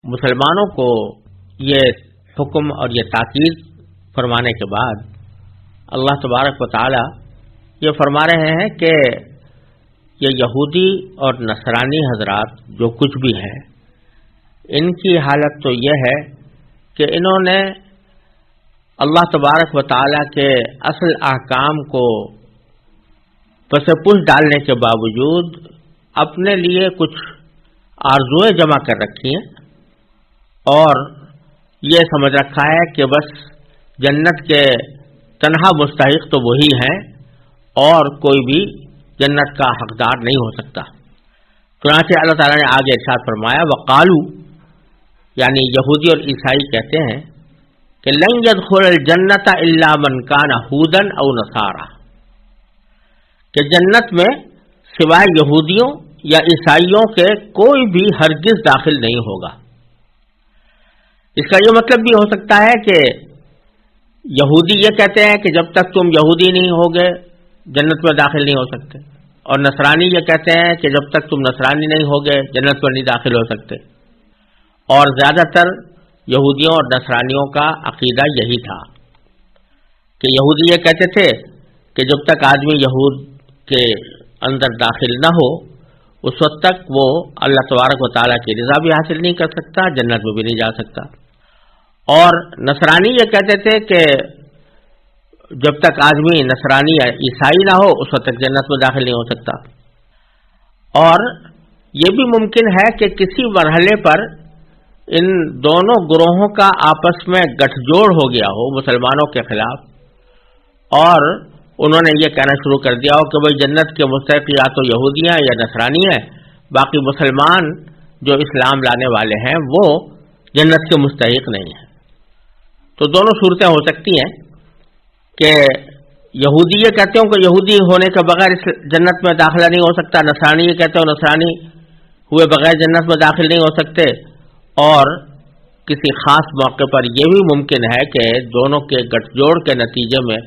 مسلمانوں کو یہ حکم اور یہ تاکید فرمانے کے بعد اللہ تبارک و تعالی یہ فرما رہے ہیں کہ یہ یہودی اور نصرانی حضرات جو کچھ بھی ہیں، ان کی حالت تو یہ ہے کہ انہوں نے اللہ تبارک و تعالی کے اصل احکام کو پس پش ڈالنے کے باوجود اپنے لیے کچھ آرزوئیں جمع کر رکھی ہیں اور یہ سمجھ رکھا ہے کہ بس جنت کے تنہا مستحق تو وہی ہیں اور کوئی بھی جنت کا حقدار نہیں ہو سکتا۔ چنانچہ اللہ تعالیٰ نے آگے ارشاد فرمایا وقالو، یعنی یہودی اور عیسائی کہتے ہیں کہ لن يدخل الجنت الا من كان هودا او نصارى، کہ جنت میں سوائے یہودیوں یا عیسائیوں کے کوئی بھی ہرگز داخل نہیں ہوگا۔ اس کا یہ مطلب بھی ہو سکتا ہے کہ یہودی یہ کہتے ہیں کہ جب تک تم یہودی نہیں ہوگے جنت میں داخل نہیں ہو سکتے، اور نصرانی یہ کہتے ہیں کہ جب تک تم نصرانی نہیں ہوگے جنت میں نہیں داخل ہو سکتے۔ اور زیادہ تر یہودیوں اور نصرانیوں کا عقیدہ یہی تھا کہ یہودی یہ کہتے تھے کہ جب تک آدمی یہود کے اندر داخل نہ ہو اس وقت تک وہ اللہ تبارک و تعالیٰ کی رضا بھی حاصل نہیں کر سکتا، جنت میں بھی نہیں جا سکتا۔ اور نصرانی یہ کہتے تھے کہ جب تک آدمی نصرانی یا عیسائی نہ ہو اس وقت تک جنت میں داخل نہیں ہو سکتا۔ اور یہ بھی ممکن ہے کہ کسی مرحلے پر ان دونوں گروہوں کا آپس میں گٹھ جوڑ ہو گیا ہو مسلمانوں کے خلاف، اور انہوں نے یہ کہنا شروع کر دیا ہو کہ بھئی جنت کے مستحق یا تو یہودی ہیں یا نصرانی ہیں، باقی مسلمان جو اسلام لانے والے ہیں وہ جنت کے مستحق نہیں ہیں۔ تو دونوں صورتیں ہو سکتی ہیں کہ یہودی یہ کہتے ہوں کہ یہودی ہونے کے بغیر اس جنت میں داخلہ نہیں ہو سکتا، نصرانی یہ کہتے ہو نصرانی ہوئے بغیر جنت میں داخل نہیں ہو سکتے، اور کسی خاص موقع پر یہ بھی ممکن ہے کہ دونوں کے گٹھ جوڑ کے نتیجے میں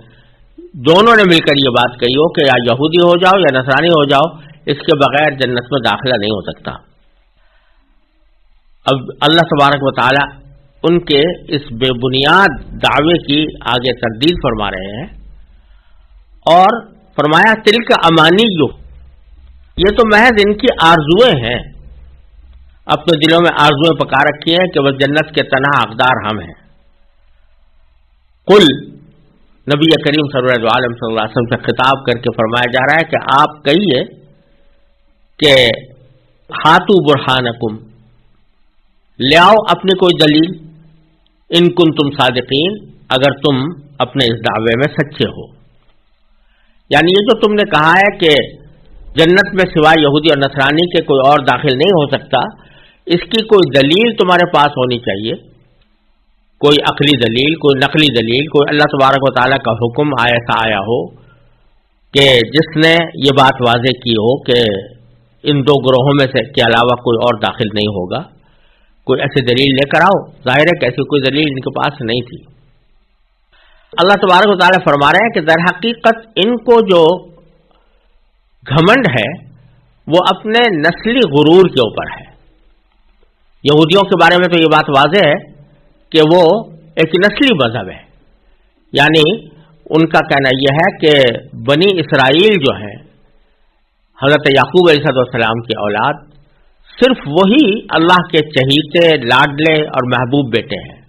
دونوں نے مل کر یہ بات کہی ہو کہ یا یہودی ہو جاؤ یا نصرانی ہو جاؤ، اس کے بغیر جنت میں داخلہ نہیں ہو سکتا۔ اب اللہ تبارک و تعالی ان کے اس بے بنیاد دعوے کی آگے تردید فرما رہے ہیں اور فرمایا تلک امانیہ، یہ تو محض ان کی آرزوئیں ہیں، اپنے دلوں میں آرزوئیں پکا رکھی ہیں کہ بس جنت کے تنہا حقدار ہم ہیں۔ قل، نبی کریم صلی اللہ علیہ وسلم سے خطاب کر کے فرمایا جا رہا ہے کہ آپ کہیے کہ ہاتو برہانکم، لے آؤ اپنی کوئی دلیل، ان کنتم صادقین، اگر تم اپنے اس دعوے میں سچے ہو۔ یعنی یہ جو تم نے کہا ہے کہ جنت میں سوائے یہودی اور نصرانی کے کوئی اور داخل نہیں ہو سکتا، اس کی کوئی دلیل تمہارے پاس ہونی چاہیے، کوئی عقلی دلیل، کوئی نقلی دلیل، کوئی اللہ تبارک و تعالیٰ کا حکم ایسا آیا ہو کہ جس نے یہ بات واضح کی ہو کہ ان دو گروہوں میں سے کے علاوہ کوئی اور داخل نہیں ہوگا، کوئی ایسی دلیل لے کر آؤ۔ ظاہر ہے کہ ایسی کوئی دلیل ان کے پاس نہیں تھی۔ اللہ تبارک و تعالیٰ فرما رہے ہیں کہ در حقیقت ان کو جو گھمنڈ ہے وہ اپنے نسلی غرور کے اوپر ہے۔ یہودیوں کے بارے میں تو یہ بات واضح ہے کہ وہ ایک نسلی مذہب ہے، یعنی ان کا کہنا یہ ہے کہ بنی اسرائیل جو ہیں حضرت یعقوب علیہ السلام کی اولاد، صرف وہی اللہ کے چہیتے، لاڈلے اور محبوب بیٹے ہیں،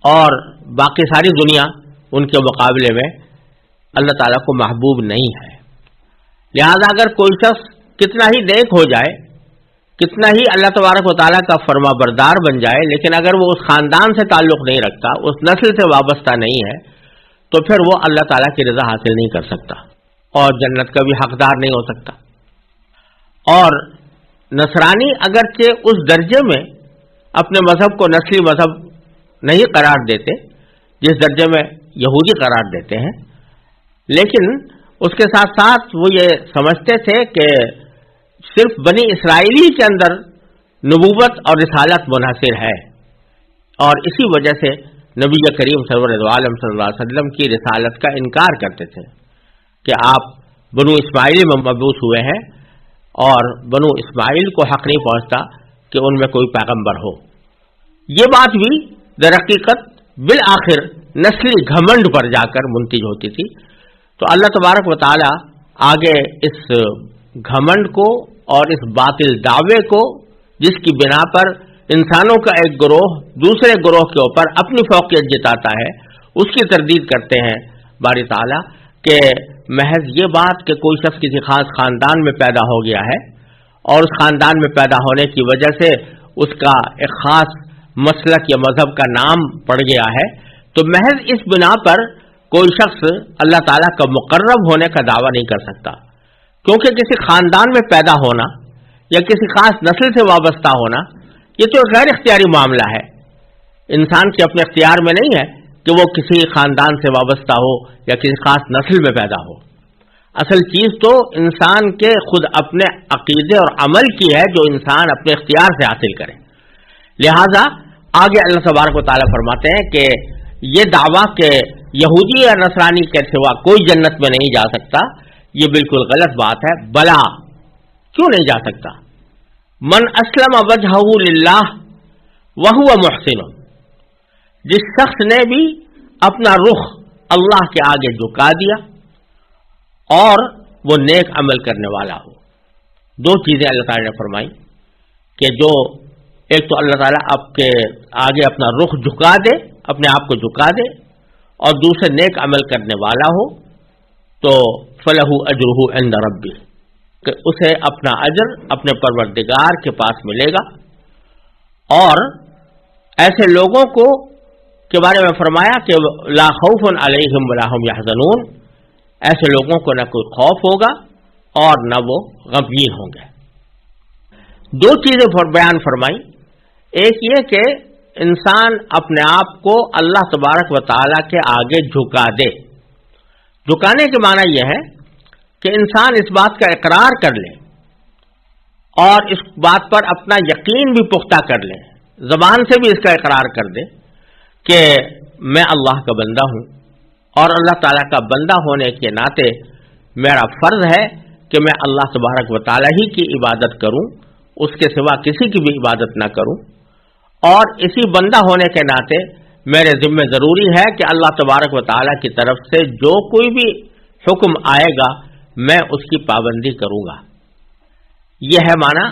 اور باقی ساری دنیا ان کے مقابلے میں اللہ تعالیٰ کو محبوب نہیں ہے۔ لہذا اگر کوئی شخص کتنا ہی نیک ہو جائے، کتنا ہی اللہ تبارک و تعالیٰ کا فرما بردار بن جائے، لیکن اگر وہ اس خاندان سے تعلق نہیں رکھتا، اس نسل سے وابستہ نہیں ہے، تو پھر وہ اللہ تعالیٰ کی رضا حاصل نہیں کر سکتا اور جنت کا بھی حقدار نہیں ہو سکتا۔ اور نصرانی اگرچہ اس درجے میں اپنے مذہب کو نسلی مذہب نہیں قرار دیتے جس درجے میں یہودی قرار دیتے ہیں، لیکن اس کے ساتھ ساتھ وہ یہ سمجھتے تھے کہ صرف بنی اسرائیلی کے اندر نبوت اور رسالت منحصر ہے، اور اسی وجہ سے نبی کریم صلی اللہ علیہ وسلم کی رسالت کا انکار کرتے تھے کہ آپ بنو اسماعیل میں مبعوث ہوئے ہیں، اور بنو اسماعیل کو حق نہیں پہنچتا کہ ان میں کوئی پیغمبر ہو۔ یہ بات بھی در حقیقت بالآخر نسلی گھمنڈ پر جا کر منتج ہوتی تھی. تو اللہ تبارک و تعالی آگے اس گھمنڈ کو اور اس باطل دعوے کو جس کی بنا پر انسانوں کا ایک گروہ دوسرے گروہ کے اوپر اپنی فوقیت جتاتا ہے اس کی تردید کرتے ہیں باری تعالیٰ کہ محض یہ بات کہ کوئی شخص کسی خاص خاندان میں پیدا ہو گیا ہے اور اس خاندان میں پیدا ہونے کی وجہ سے اس کا ایک خاص مسلک یا مذہب کا نام پڑ گیا ہے، تو محض اس بنا پر کوئی شخص اللہ تعالیٰ کا مقرب ہونے کا دعویٰ نہیں کر سکتا، کیونکہ کسی خاندان میں پیدا ہونا یا کسی خاص نسل سے وابستہ ہونا یہ تو غیر اختیاری معاملہ ہے. انسان کے اپنے اختیار میں نہیں ہے کہ وہ کسی خاندان سے وابستہ ہو یا کسی خاص نسل میں پیدا ہو. اصل چیز تو انسان کے خود اپنے عقیدے اور عمل کی ہے جو انسان اپنے اختیار سے حاصل کرے. لہذا آگے اللہ تبارک و تعالیٰ فرماتے ہیں کہ یہ دعویٰ کہ یہودی یا نصرانی کے سوا کوئی جنت میں نہیں جا سکتا یہ بالکل غلط بات ہے. بلا کیوں نہیں جا سکتا؟ من اسلم وجہہ للہ وہو محسن، جس شخص نے بھی اپنا رخ اللہ کے آگے جھکا دیا اور وہ نیک عمل کرنے والا ہو. دو چیزیں اللہ تعالیٰ نے فرمائی کہ جو ایک تو اللہ تعالیٰ آپ کے آگے اپنا رخ جھکا دے، اپنے آپ کو جھکا دے، اور دوسرے نیک عمل کرنے والا ہو تو فلہ اجرہ عند ربہ، کہ اسے اپنا اجر اپنے پروردگار کے پاس ملے گا. اور ایسے لوگوں کو کے بارے میں فرمایا کہ لا خوف علیہم ولا هم یحزنون، ایسے لوگوں کو نہ کوئی خوف ہوگا اور نہ وہ غمگین ہوں گے. دو چیزیں بیان فرمائی، ایک یہ کہ انسان اپنے آپ کو اللہ تبارک و تعالیٰ کے آگے جھکا دے. جھکانے کے معنی یہ ہے کہ انسان اس بات کا اقرار کر لے اور اس بات پر اپنا یقین بھی پختہ کر لے، زبان سے بھی اس کا اقرار کر دے کہ میں اللہ کا بندہ ہوں اور اللہ تعالیٰ کا بندہ ہونے کے ناطے میرا فرض ہے کہ میں اللہ تبارک و تعالیٰ ہی کی عبادت کروں، اس کے سوا کسی کی بھی عبادت نہ کروں. اور اسی بندہ ہونے کے ناطے میرے ذمہ ضروری ہے کہ اللہ تبارک و تعالیٰ کی طرف سے جو کوئی بھی حکم آئے گا میں اس کی پابندی کروں گا. یہ ہے معنی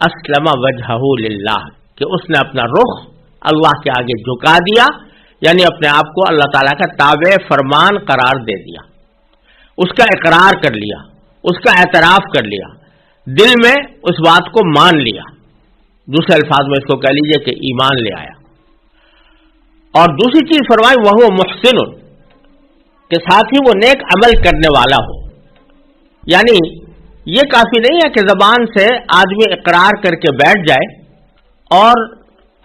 اسلم وجہہ للہ، کہ اس نے اپنا رخ اللہ کے آگے جھکا دیا، یعنی اپنے آپ کو اللہ تعالیٰ کا تابع فرمان قرار دے دیا، اس کا اقرار کر لیا، اس کا اعتراف کر لیا، دل میں اس بات کو مان لیا. دوسرے الفاظ میں اس کو کہہ لیجئے کہ ایمان لے آیا. اور دوسری چیز فرمائی وہ محسن، کہ ساتھ ہی وہ نیک عمل کرنے والا ہو. یعنی یہ کافی نہیں ہے کہ زبان سے آدمی اقرار کر کے بیٹھ جائے اور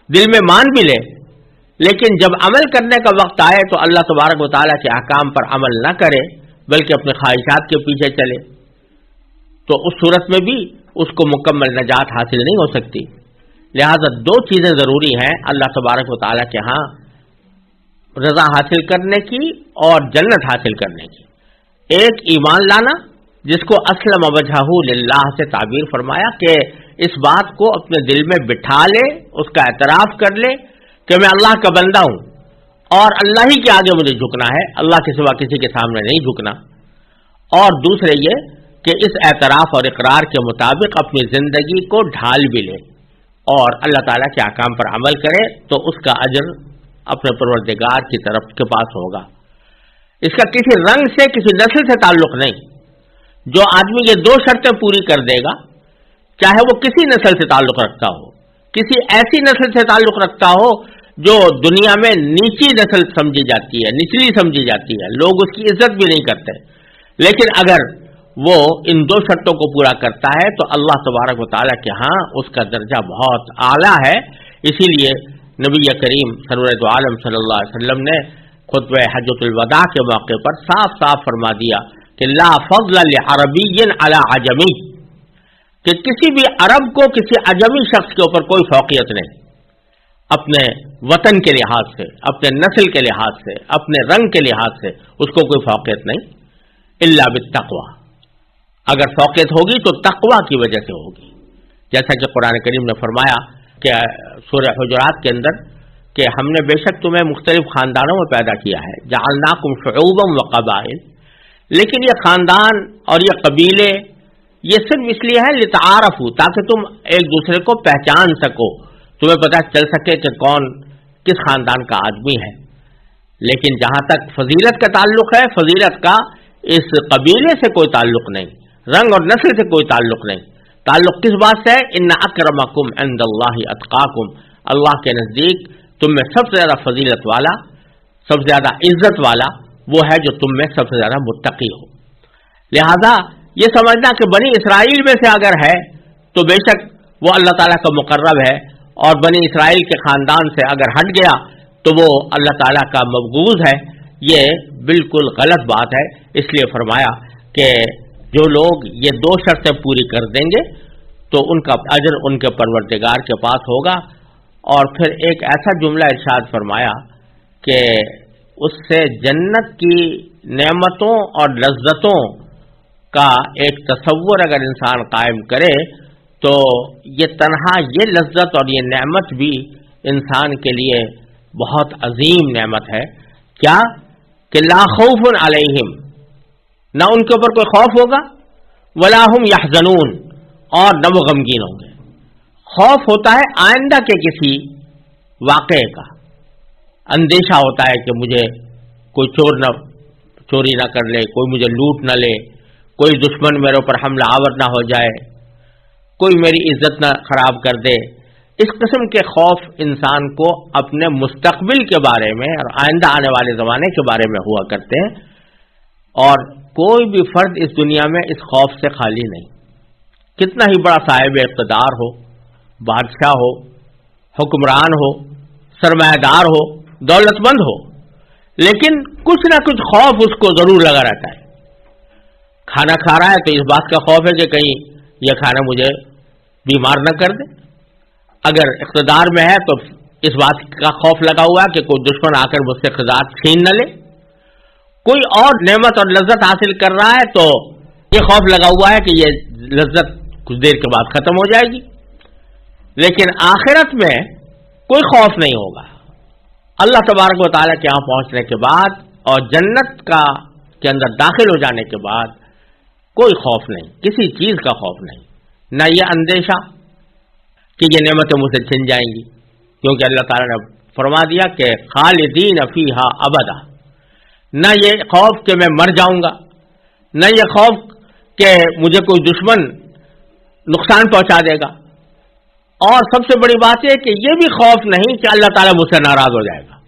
دل میں مان بھی لے، لیکن جب عمل کرنے کا وقت آئے تو اللہ تبارک و تعالیٰ کے احکام پر عمل نہ کرے بلکہ اپنے خواہشات کے پیچھے چلے، تو اس صورت میں بھی اس کو مکمل نجات حاصل نہیں ہو سکتی. لہذا دو چیزیں ضروری ہیں اللہ تبارک و تعالیٰ کے ہاں رضا حاصل کرنے کی اور جنت حاصل کرنے کی. ایک ایمان لانا جس کو اسلم وجہہ للہ سے تعبیر فرمایا کہ اس بات کو اپنے دل میں بٹھا لے، اس کا اعتراف کر لے کہ میں اللہ کا بندہ ہوں اور اللہ ہی کے آگے مجھے جھکنا ہے، اللہ کے سوا کسی کے سامنے نہیں جھکنا. اور دوسرے یہ کہ اس اعتراف اور اقرار کے مطابق اپنی زندگی کو ڈھال بھی لے اور اللہ تعالیٰ کے احکام پر عمل کرے تو اس کا اجر اپنے پروردگار کی طرف کے پاس ہوگا. اس کا کسی رنگ سے کسی نسل سے تعلق نہیں. جو آدمی یہ دو شرطیں پوری کر دے گا، چاہے وہ کسی نسل سے تعلق رکھتا ہو، کسی ایسی نسل سے تعلق رکھتا ہو جو دنیا میں نیچی نسل سمجھی جاتی ہے، نچلی سمجھی جاتی ہے، لوگ اس کی عزت بھی نہیں کرتے، لیکن اگر وہ ان دو شرطوں کو پورا کرتا ہے تو اللہ تبارک و تعالیٰ کے ہاں اس کا درجہ بہت اعلیٰ ہے. اسی لیے نبی کریم سرور دو عالم صلی اللہ علیہ وسلم نے خطبہ حجۃ الوداع کے موقع پر صاف صاف فرما دیا کہ لا فضل لعربی علی عجمی، کہ کسی بھی عرب کو کسی عجمی شخص کے اوپر کوئی فوقیت نہیں، اپنے وطن کے لحاظ سے، اپنے نسل کے لحاظ سے، اپنے رنگ کے لحاظ سے اس کو کوئی فوقیت نہیں، الا بالتقوی. اگر فوقیت ہوگی تو تقوی کی وجہ سے ہوگی، جیسا کہ قرآن کریم نے فرمایا کہ سورہ حجرات کے اندر کہ ہم نے بے شک تمہیں مختلف خاندانوں میں پیدا کیا ہے، جعلناکم شعوبا وقبائل، لیکن یہ خاندان اور یہ قبیلے یہ صرف اس لیے ہے لتعارفوا، تاکہ تم ایک دوسرے کو پہچان سکو، تمہیں پتہ چل سکے کہ کون کس خاندان کا آدمی ہے۔ لیکن جہاں تک فضیلت کا تعلق ہے، فضیلت کا اس قبیلے سے کوئی تعلق نہیں، رنگ اور نسل سے کوئی تعلق نہیں، تعلق کس بات سے ہے؟ ان اکرمکم عند اللہ اتقاکم، اللہ کے نزدیک تم میں سب سے زیادہ فضیلت والا، سب سے زیادہ عزت والا وہ ہے جو تم میں سب سے زیادہ متقی ہو۔ لہذا یہ سمجھنا کہ بنی اسرائیل میں سے اگر ہے تو بے شک وہ اللہ تعالیٰ کا مقرب ہے، اور بنی اسرائیل کے خاندان سے اگر ہٹ گیا تو وہ اللہ تعالیٰ کا مبغوض ہے، یہ بالکل غلط بات ہے۔ اس لیے فرمایا کہ جو لوگ یہ دو شرطیں پوری کر دیں گے تو ان کا اجر ان کے پروردگار کے پاس ہوگا۔ اور پھر ایک ایسا جملہ ارشاد فرمایا کہ اس سے جنت کی نعمتوں اور لذتوں کا ایک تصور اگر انسان قائم کرے تو یہ تنہا یہ لذت اور یہ نعمت بھی انسان کے لیے بہت عظیم نعمت ہے۔ کیا کہ لا خوف علیہم، نہ ان کے اوپر کوئی خوف ہوگا، ولا ہم یحزنون، اور نہ وہ غمگین ہوں گے۔ خوف ہوتا ہے آئندہ کے کسی واقعے کا، اندیشہ ہوتا ہے کہ مجھے کوئی چوری نہ کر لے، کوئی مجھے لوٹ نہ لے، کوئی دشمن میرے اوپر حملہ آور نہ ہو جائے، کوئی میری عزت نہ خراب کر دے۔ اس قسم کے خوف انسان کو اپنے مستقبل کے بارے میں اور آئندہ آنے والے زمانے کے بارے میں ہوا کرتے ہیں، اور کوئی بھی فرد اس دنیا میں اس خوف سے خالی نہیں، کتنا ہی بڑا صاحب اقتدار ہو، بادشاہ ہو، حکمران ہو، سرمایہ دار ہو، دولت مند ہو، لیکن کچھ نہ کچھ خوف اس کو ضرور لگا رہتا ہے۔ کھانا کھا رہا ہے تو اس بات کا خوف ہے کہ کہیں یہ کھانا مجھے بیمار نہ کر دے، اگر اقتدار میں ہے تو اس بات کا خوف لگا ہوا ہے کہ کوئی دشمن آ کر مجھ سے اقتدار چھین نہ لے، کوئی اور نعمت اور لذت حاصل کر رہا ہے تو یہ خوف لگا ہوا ہے کہ یہ لذت کچھ دیر کے بعد ختم ہو جائے گی۔ لیکن آخرت میں کوئی خوف نہیں ہوگا، اللہ تبارک و تعالیٰ کے یہاں پہنچنے کے بعد اور جنت کے اندر داخل ہو جانے کے بعد کوئی خوف نہیں، کسی چیز کا خوف نہیں، نہ یہ اندیشہ کہ یہ نعمتیں مجھ سے چھن جائیں گی، کیونکہ اللہ تعالیٰ نے فرما دیا کہ خالدین فیہا ابدا، نہ یہ خوف کہ میں مر جاؤں گا، نہ یہ خوف کہ مجھے کوئی دشمن نقصان پہنچا دے گا، اور سب سے بڑی بات یہ کہ یہ بھی خوف نہیں کہ اللہ تعالیٰ مجھ سے ناراض ہو جائے گا،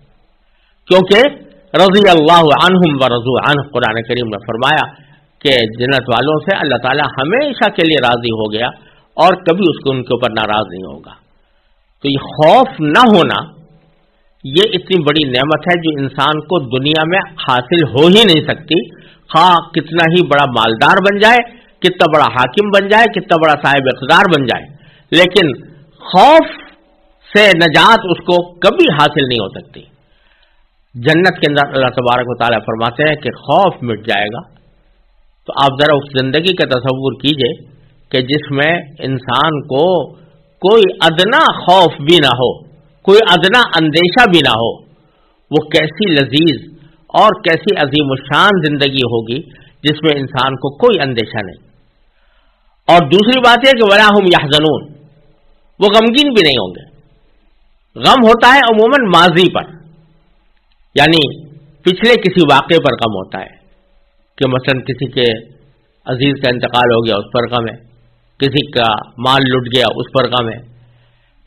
کیونکہ رضی اللہ عنہم ورضوا عنہ، قرآن کریم نے فرمایا کہ جنت والوں سے اللہ تعالیٰ ہمیشہ کے لیے راضی ہو گیا اور کبھی اس کو ان کے اوپر ناراض نہیں ہوگا۔ تو یہ خوف نہ ہونا یہ اتنی بڑی نعمت ہے جو انسان کو دنیا میں حاصل ہو ہی نہیں سکتی، خواہ کتنا ہی بڑا مالدار بن جائے، کتنا بڑا حاکم بن جائے، کتنا بڑا صاحب اقتدار بن جائے، لیکن خوف سے نجات اس کو کبھی حاصل نہیں ہو سکتی۔ جنت کے اندر اللہ تبارک و تعالیٰ فرماتے ہیں کہ خوف مٹ جائے گا، تو آپ ذرا اس زندگی کا تصور کیجئے کہ جس میں انسان کو کوئی ادنا خوف بھی نہ ہو، کوئی ادنا اندیشہ بھی نہ ہو، وہ کیسی لذیذ اور کیسی عظیم الشان زندگی ہوگی جس میں انسان کو کوئی اندیشہ نہیں۔ اور دوسری بات یہ کہ ولا ہم یحزنون، وہ غمگین بھی نہیں ہوں گے۔ غم ہوتا ہے عموماً ماضی پر، یعنی پچھلے کسی واقعے پر غم ہوتا ہے، کہ مثلا کسی کے عزیز کا انتقال ہو گیا اس پر غم ہے، کسی کا مال لٹ گیا اس پر غم ہے،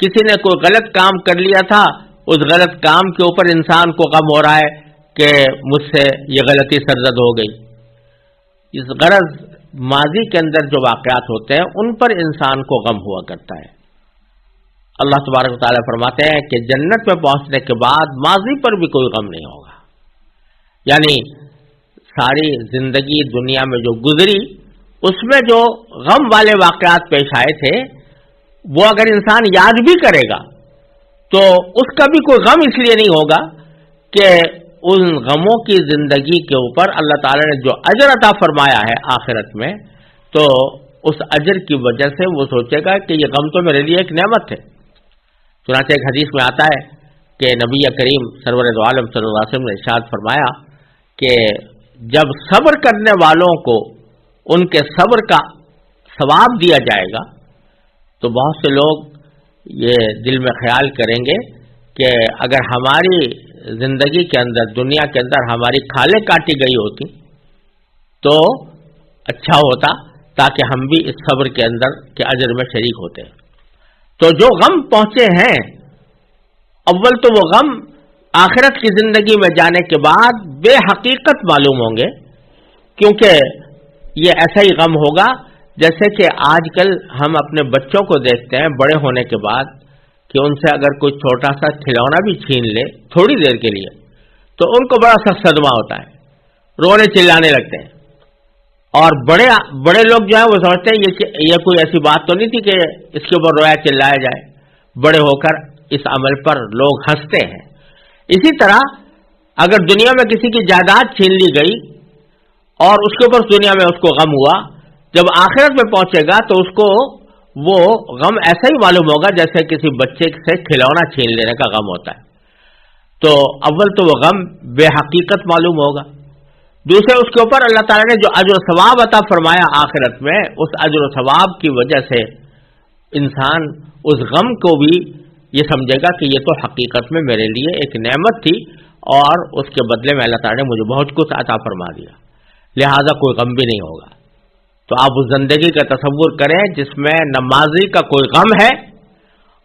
کسی نے کوئی غلط کام کر لیا تھا، اس غلط کام کے اوپر انسان کو غم ہو رہا ہے کہ مجھ سے یہ غلطی سرزد ہو گئی۔ اس غرض ماضی کے اندر جو واقعات ہوتے ہیں ان پر انسان کو غم ہوا کرتا ہے۔ اللہ تبارک و تعالیٰ فرماتے ہیں کہ جنت میں پہنچنے کے بعد ماضی پر بھی کوئی غم نہیں ہوگا، یعنی ساری زندگی دنیا میں جو گزری اس میں جو غم والے واقعات پیش آئے تھے وہ اگر انسان یاد بھی کرے گا تو اس کا بھی کوئی غم اس لیے نہیں ہوگا کہ ان غموں کی زندگی کے اوپر اللہ تعالیٰ نے جو اجر عطا فرمایا ہے آخرت میں، تو اس اجر کی وجہ سے وہ سوچے گا کہ یہ غم تو میرے لیے ایک نعمت ہے۔ چنانچہ ایک حدیث میں آتا ہے کہ نبی کریم سرور دو عالم صلی اللہ علیہ وسلم نے ارشاد فرمایا کہ جب صبر کرنے والوں کو ان کے صبر کا ثواب دیا جائے گا تو بہت سے لوگ یہ دل میں خیال کریں گے کہ اگر ہماری زندگی کے اندر، دنیا کے اندر ہماری کھالیں کاٹی گئی ہوتی تو اچھا ہوتا، تاکہ ہم بھی اس صبر کے اندر کے اجر میں شریک ہوتے۔ تو جو غم پہنچے ہیں، اول تو وہ غم آخرت کی زندگی میں جانے کے بعد بے حقیقت معلوم ہوں گے، کیونکہ یہ ایسا ہی غم ہوگا جیسے کہ آج کل ہم اپنے بچوں کو دیکھتے ہیں بڑے ہونے کے بعد کہ ان سے اگر کوئی چھوٹا سا کھلونا بھی چھین لے تھوڑی دیر کے لیے تو ان کو بڑا سخت صدمہ ہوتا ہے، رونے چلانے لگتے ہیں۔ اور بڑے لوگ جو ہیں وہ سمجھتے ہیں یہ کوئی ایسی بات تو نہیں تھی کہ اس کے اوپر رویا چلایا جائے، بڑے ہو کر اس عمل پر لوگ ہنستے ہیں۔ اسی طرح اگر دنیا میں کسی کی جائیداد چھین لی گئی اور اس کے اوپر دنیا میں اس کو غم ہوا، جب آخرت میں پہنچے گا تو اس کو وہ غم ایسا ہی معلوم ہوگا جیسے کسی بچے سے کھلونا چھین لینے کا غم ہوتا ہے۔ تو اول تو وہ غم بے حقیقت معلوم ہوگا، دوسرے اس کے اوپر اللہ تعالیٰ نے جو اجر و ثواب عطا فرمایا آخرت میں، اس اجر و ثواب کی وجہ سے انسان اس غم کو بھی یہ سمجھے گا کہ یہ تو حقیقت میں میرے لیے ایک نعمت تھی اور اس کے بدلے میں اللہ تعالیٰ نے مجھے بہت کچھ عطا فرما دیا، لہذا کوئی غم بھی نہیں ہوگا۔ تو آپ اس زندگی کا تصور کریں جس میں نہ ماضی کا کوئی غم ہے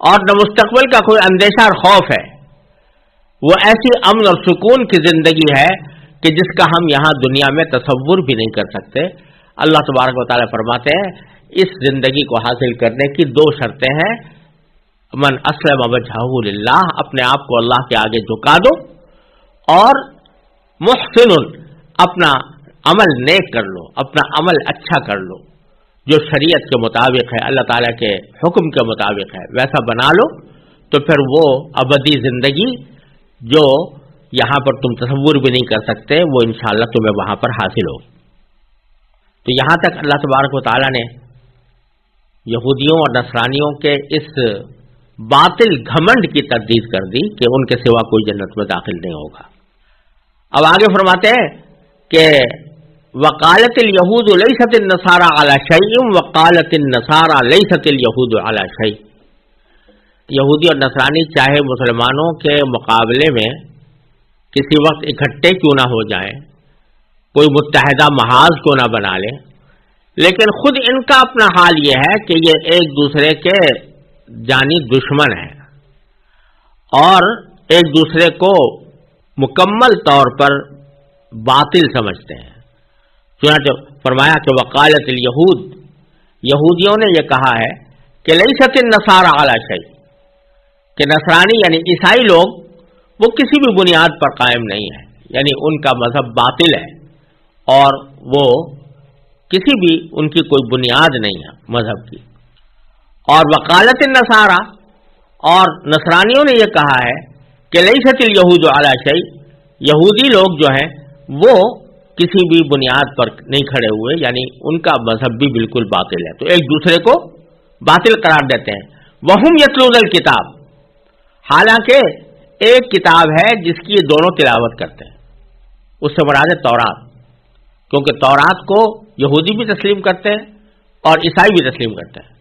اور نہ مستقبل کا کوئی اندیشہ اور خوف ہے، وہ ایسی امن اور سکون کی زندگی ہے کہ جس کا ہم یہاں دنیا میں تصور بھی نہیں کر سکتے۔ اللہ تبارک و تعالیٰ فرماتے ہیں اس زندگی کو حاصل کرنے کی دو شرطیں ہیں، من اسلم وجہہ للہ، اپنے آپ کو اللہ کے آگے جھکا دو، اور محسن، اپنا عمل نیک کر لو، اپنا عمل اچھا کر لو، جو شریعت کے مطابق ہے، اللہ تعالیٰ کے حکم کے مطابق ہے ویسا بنا لو، تو پھر وہ ابدی زندگی جو یہاں پر تم تصور بھی نہیں کر سکتے وہ انشاءاللہ تمہیں وہاں پر حاصل ہوگی۔ تو یہاں تک اللہ تبارک و تعالیٰ نے یہودیوں اور نصرانیوں کے اس باطل گھمنڈ کی تردید کر دی کہ ان کے سوا کوئی جنت میں داخل نہیں ہوگا۔ اب آگے فرماتے ہیں کہ وقالت الیہود لیست النصارى علی شیء وقالت النصارى لیست الیہود علی شیء، یہودی اور نصرانی چاہے مسلمانوں کے مقابلے میں کسی وقت اکٹھے کیوں نہ ہو جائیں، کوئی متحدہ محاذ کیوں نہ بنا لیں، لیکن خود ان کا اپنا حال یہ ہے کہ یہ ایک دوسرے کے جانی دشمن ہیں اور ایک دوسرے کو مکمل طور پر باطل سمجھتے ہیں۔ چنانچہ فرمایا کہ وقالت الیہود، یہودیوں نے یہ کہا ہے کہ لیست النصارى علی شیء، کہ نصرانی یعنی عیسائی لوگ وہ کسی بھی بنیاد پر قائم نہیں ہے، یعنی ان کا مذہب باطل ہے اور وہ کسی بھی ان کی کوئی بنیاد نہیں ہے مذہب کی۔ اور وقالت النصارى، اور نصرانیوں نے یہ کہا ہے کہ لیست الیہود علی شیء، یہودی لوگ جو ہیں وہ کسی بھی بنیاد پر نہیں کھڑے ہوئے، یعنی ان کا مذہب بھی بالکل باطل ہے، تو ایک دوسرے کو باطل قرار دیتے ہیں۔ وہم یتلون الکتاب، حالانکہ ایک کتاب ہے جس کی یہ دونوں تلاوت کرتے ہیں، اس سے مراد ہے تورات، کیونکہ تورات کو یہودی بھی تسلیم کرتے ہیں اور عیسائی بھی تسلیم کرتے ہیں،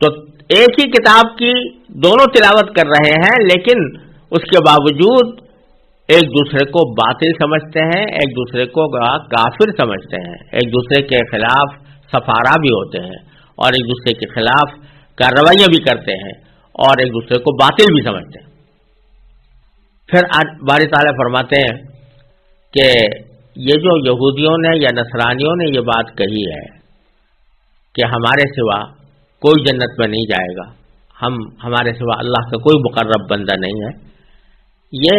تو ایک ہی کتاب کی دونوں تلاوت کر رہے ہیں، لیکن اس کے باوجود ایک دوسرے کو باطل سمجھتے ہیں، ایک دوسرے کو کافر سمجھتے ہیں، ایک دوسرے کے خلاف سفارا بھی ہوتے ہیں اور ایک دوسرے کے خلاف کارروائیاں بھی کرتے ہیں اور ایک دوسرے کو باطل بھی سمجھتے ہیں۔ پھر باری تعالیٰ فرماتے ہیں کہ یہ جو یہودیوں نے یا نصرانیوں نے یہ بات کہی ہے کہ ہمارے سوا کوئی جنت میں نہیں جائے گا، ہمارے سوا اللہ کا کوئی مقرب بندہ نہیں ہے، یہ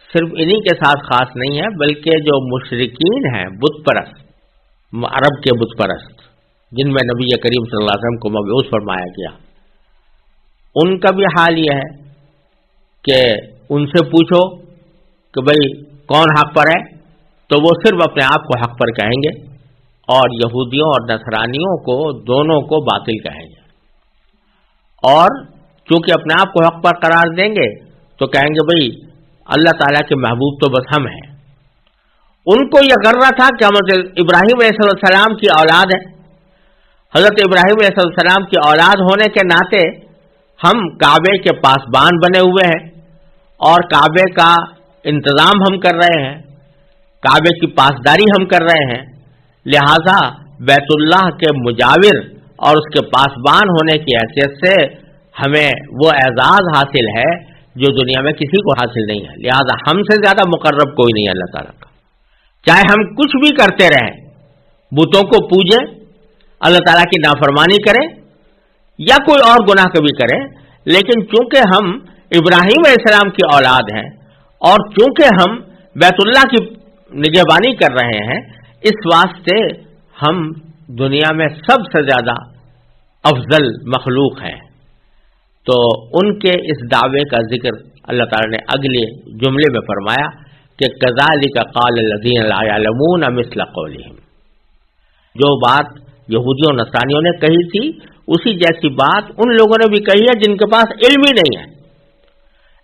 صرف انہی کے ساتھ خاص نہیں ہے، بلکہ جو مشرکین ہیں بت پرست، عرب کے بت پرست جن میں نبی کریم صلی اللہ علیہ وسلم کو مبعوث فرمایا گیا، ان کا بھی حال یہ ہے کہ ان سے پوچھو کہ بھئی کون حق پر ہے، تو وہ صرف اپنے آپ کو حق پر کہیں گے اور یہودیوں اور نصرانیوں کو دونوں کو باطل کہیں گے، اور چونکہ اپنے آپ کو حق پر قرار دیں گے تو کہیں گے بھئی اللہ تعالیٰ کے محبوب تو بس ہم ہیں. ان کو یہ غرہ تھا کہ حضرت ابراہیم علیہ السلام کی اولاد ہے. حضرت ابراہیم علیہ السلام کی اولاد ہونے کے ناطے ہم کعبے کے پاسبان بنے ہوئے ہیں اور کعبے کا انتظام ہم کر رہے ہیں, کعبے کی پاسداری ہم کر رہے ہیں. لہذا بیت اللہ کے مجاور اور اس کے پاسبان ہونے کی حیثیت سے ہمیں وہ اعزاز حاصل ہے جو دنیا میں کسی کو حاصل نہیں ہے. لہذا ہم سے زیادہ مقرب کوئی نہیں ہے اللہ تعالیٰ کا. چاہے ہم کچھ بھی کرتے رہیں, بتوں کو پوجیں, اللہ تعالیٰ کی نافرمانی کریں یا کوئی اور گناہ کبھی کریں, لیکن چونکہ ہم ابراہیم علیہ السلام کی اولاد ہیں اور چونکہ ہم بیت اللہ کی نگہبانی کر رہے ہیں, اس واسطے ہم دنیا میں سب سے زیادہ افضل مخلوق ہیں. تو ان کے اس دعوے کا ذکر اللہ تعالیٰ نے اگلے جملے میں فرمایا کہ کذالک قال الذین لا یعلمون مثل قولہم. جو بات یہودیوں نصرانیوں نے کہی تھی اسی جیسی بات ان لوگوں نے بھی کہی ہے جن کے پاس علم ہی نہیں ہے.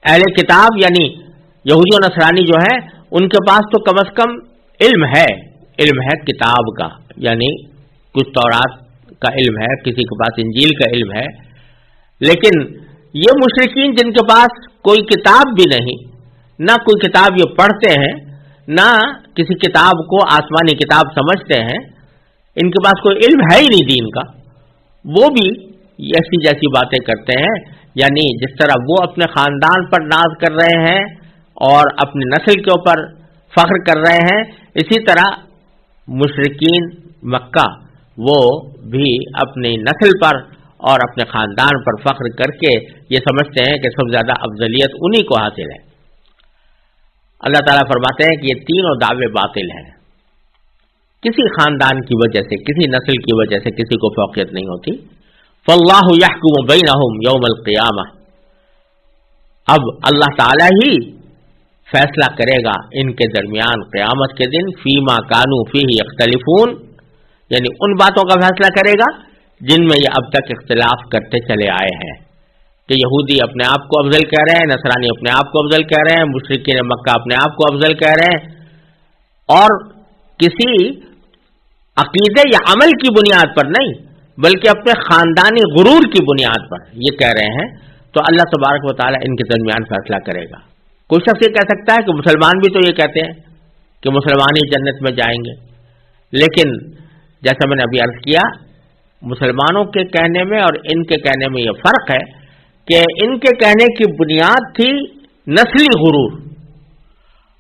اہل کتاب یعنی یہودی و نصرانی جو ہے ان کے پاس تو کم از کم علم ہے کتاب کا, یعنی کچھ تورات کا علم ہے, کسی کے پاس انجیل کا علم ہے. لیکن یہ مشرکین جن کے پاس کوئی کتاب بھی نہیں, نہ کوئی کتاب یہ پڑھتے ہیں, نہ کسی کتاب کو آسمانی کتاب سمجھتے ہیں, ان کے پاس کوئی علم ہے ہی نہیں دین کا, وہ بھی ایسی جیسی باتیں کرتے ہیں. یعنی جس طرح وہ اپنے خاندان پر ناز کر رہے ہیں اور اپنی نسل کے اوپر فخر کر رہے ہیں, اسی طرح مشرکین مکہ وہ بھی اپنی نسل پر اور اپنے خاندان پر فخر کر کے یہ سمجھتے ہیں کہ سب زیادہ افضلیت انہی کو حاصل ہے. اللہ تعالیٰ فرماتے ہیں کہ یہ تینوں دعوے باطل ہیں. کسی خاندان کی وجہ سے, کسی نسل کی وجہ سے کسی کو فوقیت نہیں ہوتی. فاللہ یحکم بینہم یوم القیامہ, اب اللہ تعالیٰ ہی فیصلہ کرے گا ان کے درمیان قیامت کے دن, فیما کانوا فیہ یختلفون, یعنی ان باتوں کا فیصلہ کرے گا جن میں یہ اب تک اختلاف کرتے چلے آئے ہیں کہ یہودی اپنے آپ کو افضل کہہ رہے ہیں, نصرانی اپنے آپ کو افضل کہہ رہے ہیں, مشرکین مکہ اپنے آپ کو افضل کہہ رہے ہیں, اور کسی عقیدے یا عمل کی بنیاد پر نہیں بلکہ اپنے خاندانی غرور کی بنیاد پر یہ کہہ رہے ہیں. تو اللہ تبارک و تعالیٰ ان کے درمیان فیصلہ کرے گا. کوئی شخص یہ کہہ سکتا ہے کہ مسلمان بھی تو یہ کہتے ہیں کہ مسلمان ہی جنت میں جائیں گے, لیکن جیسا میں نے ابھی عرض کیا مسلمانوں کے کہنے میں اور ان کے کہنے میں یہ فرق ہے کہ ان کے کہنے کی بنیاد تھی نسلی غرور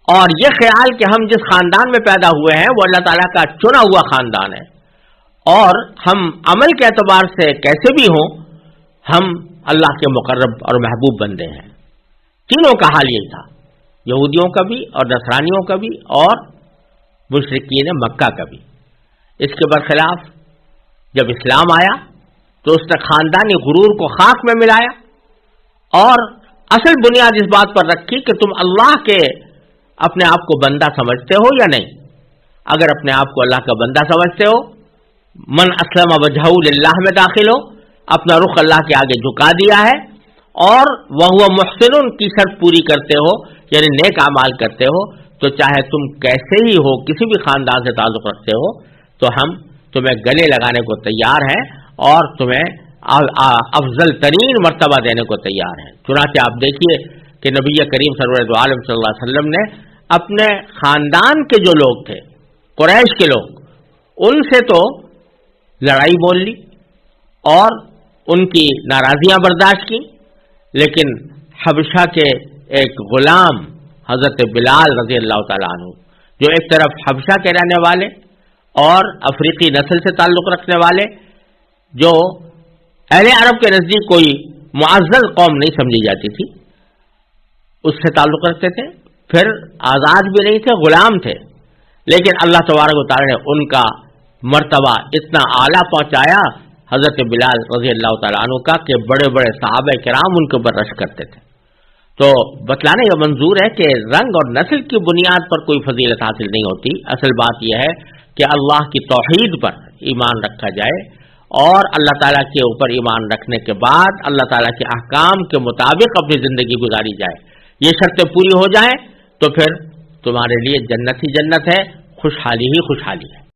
اور یہ خیال کہ ہم جس خاندان میں پیدا ہوئے ہیں وہ اللہ تعالیٰ کا چنا ہوا خاندان ہے اور ہم عمل کے اعتبار سے کیسے بھی ہوں ہم اللہ کے مقرب اور محبوب بندے ہیں. تینوں کا حال یہی تھا, یہودیوں کا بھی اور نصرانیوں کا بھی اور مشرکین مکہ کا بھی. اس کے برخلاف جب اسلام آیا تو اس نے خاندانی غرور کو خاک میں ملایا اور اصل بنیاد اس بات پر رکھی کہ تم اللہ کے اپنے آپ کو بندہ سمجھتے ہو یا نہیں. اگر اپنے آپ کو اللہ کا بندہ سمجھتے ہو, من اسلم وجہہ للہ میں داخل ہو, اپنا رخ اللہ کے آگے جھکا دیا ہے اور وہ محسن کی شرط پوری کرتے ہو یعنی نیک اعمال کرتے ہو, تو چاہے تم کیسے ہی ہو, کسی بھی خاندان سے تعلق رکھتے ہو, تو ہم تمہیں گلے لگانے کو تیار ہیں اور تمہیں افضل ترین مرتبہ دینے کو تیار ہیں. چنانچہ آپ دیکھیے کہ نبی کریم سرور عالم صلی اللہ علیہ وسلم نے اپنے خاندان کے جو لوگ تھے, قریش کے لوگ, ان سے تو لڑائی بول لی اور ان کی ناراضیاں برداشت کی, لیکن حبشہ کے ایک غلام حضرت بلال رضی اللہ تعالیٰ عنہ جو ایک طرف حبشہ کے رہنے والے اور افریقی نسل سے تعلق رکھنے والے, جو اہل عرب کے نزدیک کوئی معزز قوم نہیں سمجھی جاتی تھی, اس سے تعلق رکھتے تھے. پھر آزاد بھی نہیں تھے, غلام تھے, لیکن اللہ تبارک و تعالیٰ نے ان کا مرتبہ اتنا اعلیٰ پہنچایا حضرت بلال رضی اللہ تعالیٰ عنہ کا کہ بڑے بڑے صحابہ کرام ان کے اوپر رش کرتے تھے. تو بتلانے کا منظور ہے کہ رنگ اور نسل کی بنیاد پر کوئی فضیلت حاصل نہیں ہوتی. اصل بات یہ ہے کہ اللہ کی توحید پر ایمان رکھا جائے اور اللہ تعالیٰ کے اوپر ایمان رکھنے کے بعد اللہ تعالیٰ کے احکام کے مطابق اپنی زندگی گزاری جائے. یہ شرطیں پوری ہو جائیں تو پھر تمہارے لیے جنت ہی جنت ہے، خوشحالی ہی خوشحالی ہے۔